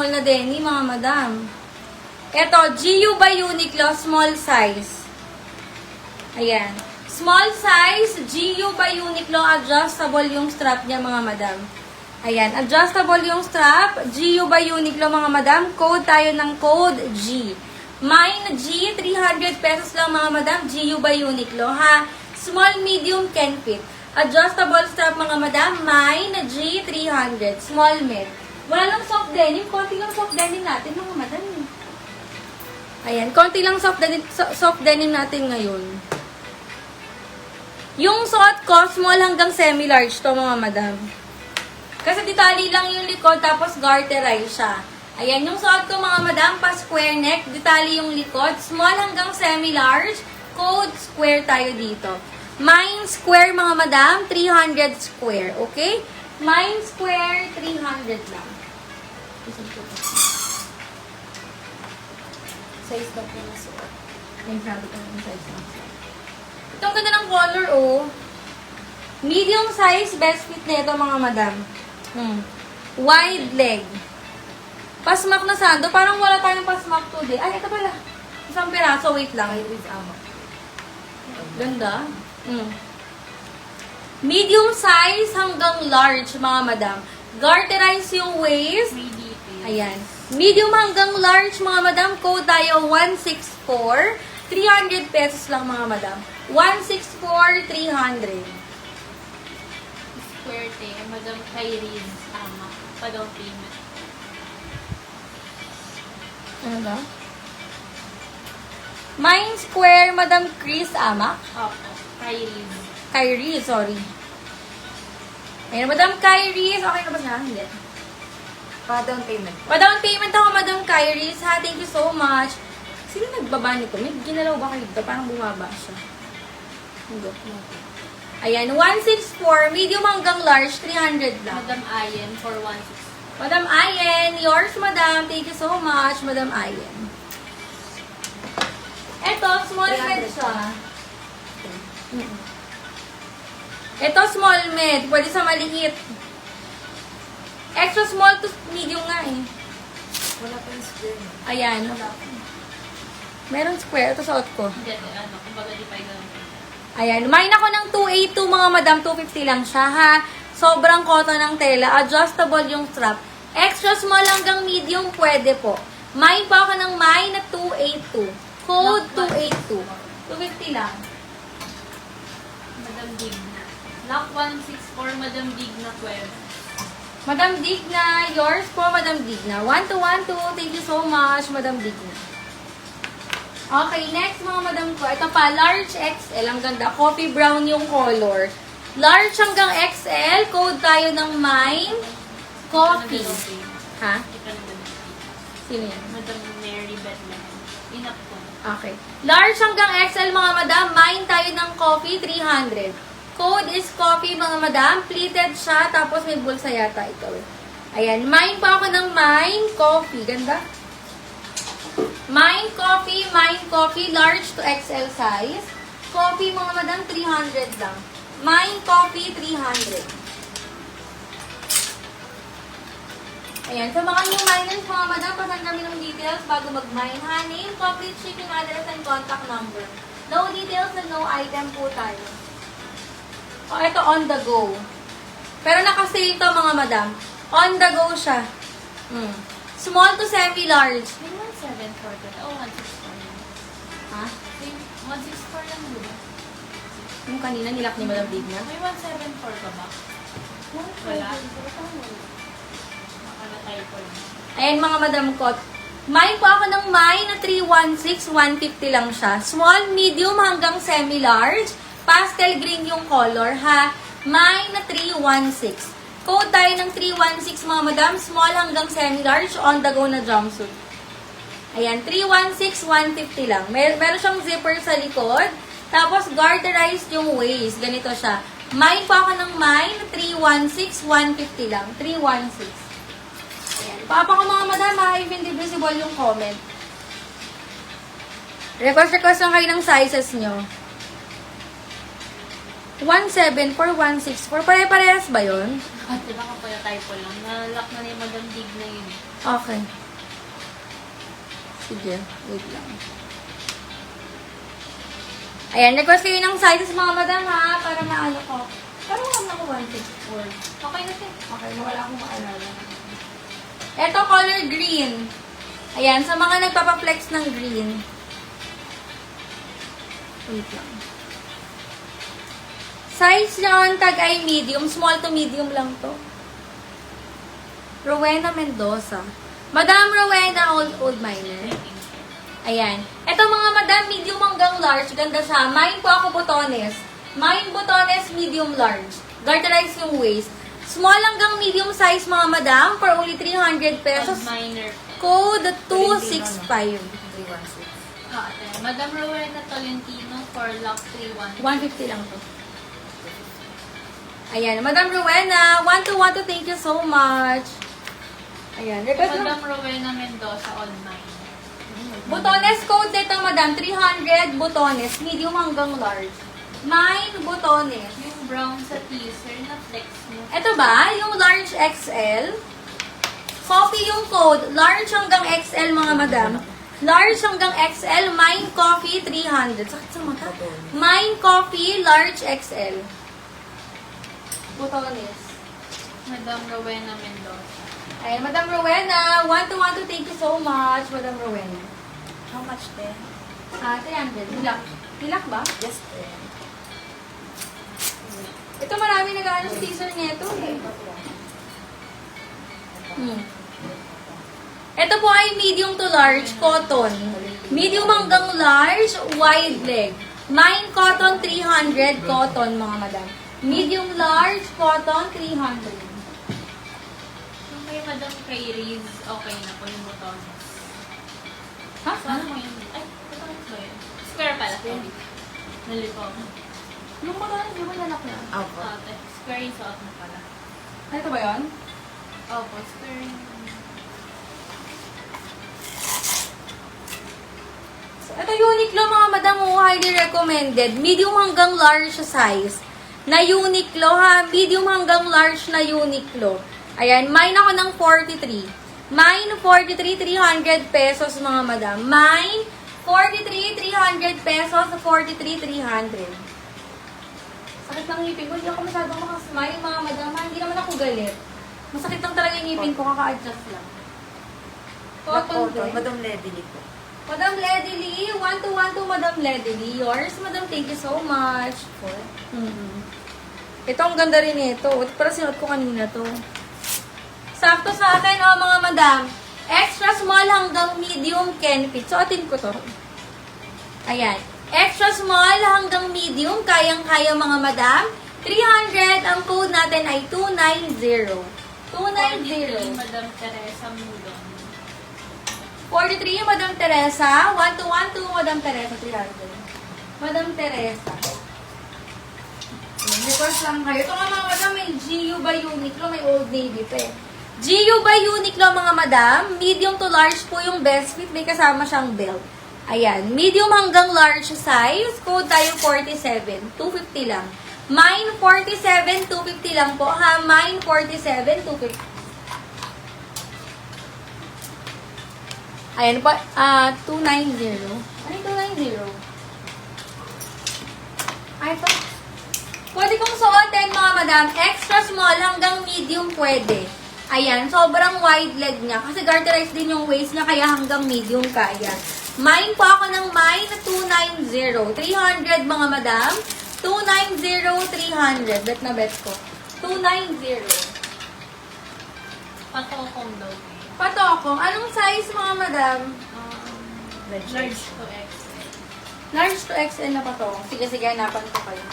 small na denim, mga madam. Ito, GU by Uniqlo, small size. Ayan. Small size, GU by Uniqlo, adjustable yung strap niya, mga madam. Ayan, adjustable yung strap, GU by Uniqlo, mga madam. Code tayo ng code G. Mine G, 300 pesos lang, mga madam. GU by Uniqlo, ha? Small, medium, can fit. Adjustable strap, mga madam. Mine G, 300. Small, med. Wala lang soft denim. Konti lang soft denim natin, mga madam. Ayan, konti lang soft denim natin ngayon. Yung suot ko, small hanggang semi-large to, mga madam. Kasi detali lang yung likod, tapos garterize siya. Ayan, yung suot ko, mga madam, pa square neck, detali yung likod, small hanggang semi-large, code square tayo dito. Mine square, mga madam, 300 square, okay? Mine square, 300 lang. Size daw po na suot. May sabi ko ng size na suot. Ito ang ganda ng color, oh. Medium size, best fit na ito, mga madam. Wide leg. Pasmak na sando. Parang wala tayong pasmak today. Ay, ito pala. Isang piraso. Wait lang. Ganda. Medium size hanggang large, mga madam. Garterize yung waist. Ayan. Medium hanggang large, mga madam. Code tayo 164. 300 pesos lang, mga madam. 164, 300. Square thing, Madam Kyrie's pa-down payment. Ano ba? Mine square, Madam Chris Ama. Opo, Kyrie's. Kyrie, sorry. Ayan, Madam Kyrie. Okay na ba siya? Hindi. Pa-down payment. Pa-down payment ako, Madam Kyrie. Ha, thank you so much. Sino nagbaba nito? May ginalaw ba kayo dito? Parang bumaba siya. Hindi. Ayan, 164, medium hanggang large, 300 lang. Madam Ayen for 160. Madam Ayen, yours, Madam. Thank you so much, Madam Ayen. Ito, small med siya. Ito, small med. Pwede sa maliit. Extra small to medium nga eh. Wala pa yung square. Ayan. Meron square. Ito suot ko. Hindi, kumbaga di pa yung Ayan. Mine ako ng 282, mga madam. 250 lang siya, ha? Sobrang cotton ng tela. Adjustable yung strap. Extra small hanggang medium, pwede po. Mine pa ako ng mine na 282. Code 282. 250 lang. Madam Digna. Lock 164, Madam Digna Cueva. Madam Digna, yours po, Madam Digna. 1212. Thank you so much, Madam Digna. Okay, next mga madam ko. Ito pa, large XL. Ang ganda. Coffee brown yung color. Large hanggang XL. Code tayo ng mine. Coffee. Ha? Sino yan? Madam Mary Bethlehem. Enough po. Okay. Large hanggang XL, mga madam. Mine tayo ng coffee, 300. Code is coffee, mga madam. Pleated siya, tapos may bulsa yata ito. Ayan. Mine pa ako ng mine. Coffee. Ganda. Mine coffee, large to XL size. Coffee, mga madam, 300 lang. Mine coffee, 300. Ayan, sa mga new miners, mga madam, pasan kami ng details bago mag-mine, ha? Name, complete shipping address, and contact number. No details and no item po tayo. O, ito on the go. Pero naka-sale to, mga madam. On the go siya. Small to semi-large. May 174 ka. Oh, 164 lang. Ha? May 164 lang, di ba? Yung kanina nilak ni Madam Digna. May 174 ka ba? Wala. Nakalatay ko lang. Ayan, mga madam ko. Mine po ako ng mine na 316, 150 lang siya. Small, medium hanggang semi-large. Pastel green yung color, ha? Mine na 316. Code tayo ng 316, mga madam. Small hanggang semi-large, on the go na jumpsuit. Ayan, 316, 150 lang. Meron siyang zipper sa likod. Tapos, garterized yung waist. Ganito siya. Mine po ako ng mine, 316, 150 lang. 316. Ayan. Papa ko, mga madam, if hindi visible yung comment. Request lang kayo ng sizes nyo. 174, 164. Pare-parehas ba yun? At diba ka pala typo lang. Na-lock na ni Madam Dig na yun. Okay. Sige, wait lang. Ayan, request kayo ng sizes mga madam ha, para maano ko. Pero wala ako 164. Okay na siya. Okay, wala akong maalala. Ito, color green. Ayan, sa mga nagpapa-flex ng green. Wait lang. Size niya tag ay medium. Small to medium lang to. Rowena Mendoza. Madam Rowena, old miner. Ayan. Ito mga madam, medium hanggang large. Ganda siya. Mine po ako botones. Mine botones, medium large. Garterize yung waist. Small hanggang medium size mga madam for only 300 pesos. Minor. Code 265. 316. Ate. Madam Rowena Tolentino for lock 31. 150 lang to. Ayan. Madam Rowena, want to thank you so much. Ayan. Request Madam na. Rowena Mendoza online. Botones code nito madam. 300 botones. Medium hanggang large. Mine botones. Yung brown sa teaser na flex mo. Ito ba? Yung large XL. Copy yung code. Large hanggang XL mga madam. Large hanggang XL. Mine coffee 300. Sakit sa mata. Mine coffee large XL. Botones. Madam Rowena Mendoza. Ay, Madam Rowena, want to thank you so much, Madam Rowena. How much then? 300. Hilak. Hilak ba? Just then. Ito marami nag-ano sa teaser niya ito eh. Ito po ay medium to large cotton. Medium hanggang large, wide leg. Mine cotton 300 cotton mga madam. Medium large cotton 300. Yung kay Madam Prairies, okay na po yung botones. Ha? So, ano mo yung... Ay, botones ba yun? Square pala. Sorry. Nalito ako. Yung botones, di ba lalak na? Opo. Ate, square yung suot mo pala. Ano ito ba yun? Opo, square yung... Ito Uniqlo mga madam, highly recommended. Medium hanggang large size na Uniqlo ha. Medium hanggang large na Uniqlo. Ayan, mine ako ng 43. Mine 43, 300 pesos mga madam. Mine 43, 300 pesos. 43, 300. Sakit ng ngipin ko. Hindi ako masyadong makasmile mga madam. Hindi naman ako galit. Masakit lang talaga yung ngipin ko. Kaka-adjust lang. Cotton din. Madam Lady po. Madam Lady Lee, want to Madam Lady Lee. Yours, Madam, thank you so much. Ito, ang ganda rin ito. Ito para sinuot ko kanina to. Sakto sa akin, oh, mga madam. Extra small hanggang medium can fit. Suotin ko to. Ayan. Extra small hanggang medium, kayang-kaya mga madam. 300, ang code natin ay 290. 290. Madam Teresa Mulon. 43, Madam Teresa. 1212, Madam Teresa. 300. Madam Teresa. Request lang kayo. Ito nga mga madam, may GU by Uniqlo, may Old Navy pa eh. GU by Uniqlo mga madam, medium to large po yung best fit. May kasama siyang belt. Ayan, medium hanggang large size. Code tayo 47. 250 lang. Mine 47, 250 lang po ha. Mine 47, 250. Ayan po, 290. Ano yung 290? Ay, ito. Pwede kong suotin mga madam. Extra small hanggang medium pwede. Ayan, sobrang wide leg niya. Kasi garterize din yung waist niya, kaya hanggang medium kaya. Mine po ako ng mine 290. 300 mga madam. 290, 300. Bet na bet ko. 290. Patokong daw. Patokong. Anong size mga madam? Large to XL. Large to XL na patokong. Sige, hanapan ko kayo.